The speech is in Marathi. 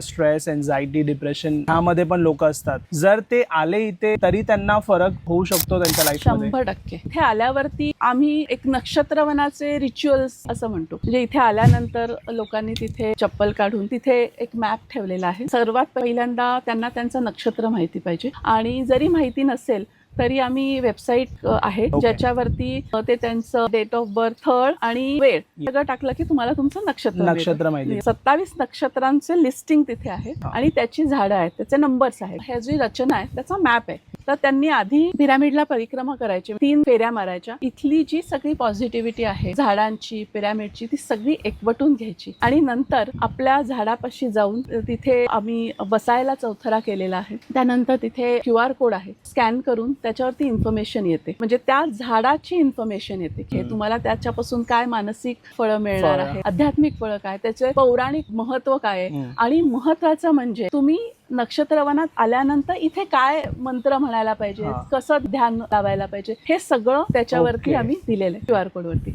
स्ट्रेस, एन्झायटी, डिप्रेशन ह्यामध्ये पण लोक असतात. जर ते आले इथे तरी त्यांना फरक होऊ शकतो त्यांच्या लाईफमध्ये? 100%. इथे आल्यावरती आम्ही एक नक्षत्रवनाचे रिच्युअल्स असं म्हणतो. म्हणजे इथे आल्यानंतर लोकांनी तिथे चप्पल काढून तिथे एक मॅप ठेवलेला आहे. सर्वात पहिल्यांदा त्यांना त्यांचं नक्षत्र माहिती पाहिजे, आणि जरी माहिती नसेल तरी आम्ही वेबसाईट आहे ज्याच्यावरती ते त्यांचं डेट ऑफ बर्थ, स्थळ आणि वेळ सगळं टाकलं की तुम्हाला तुमचं नक्षत्र माहिती. 27 नक्षत्रांचे लिस्टिंग तिथे आहे आणि त्याची झाडं आहेत, त्याचे नंबर्स आहेत. ह्या जी रचना आहे त्याचा मॅप आहे. तर त्यांनी आधी पिरामिडला परिक्रमा करायची, 3 फेऱ्या मारायच्या. इथली जी सगळी पॉझिटिव्हिटी आहे झाडांची, पिरामिडची, ती सगळी एकवटून घ्यायची आणि नंतर आपल्या झाडापाशी जाऊन तिथे आम्ही बसायला चौथरा केलेला आहे. त्यानंतर तिथे QR कोड आहे, स्कॅन करून त्याच्यावरती इन्फॉर्मेशन येते. म्हणजे त्या झाडाची इन्फॉर्मेशन येते की तुम्हाला त्याच्यापासून काय मानसिक फळं मिळणार आहे, आध्यात्मिक फळं काय, त्याचे पौराणिक महत्व काय आहे, आणि महत्वाचं म्हणजे तुम्ही नक्षत्रवनात आल्यानंतर इथे काय मंत्र म्हणायला पाहिजे, कसं ध्यान लावायला पाहिजे, हे सगळं त्याच्यावरती आम्ही दिलेलं आहे QR कोड वरती.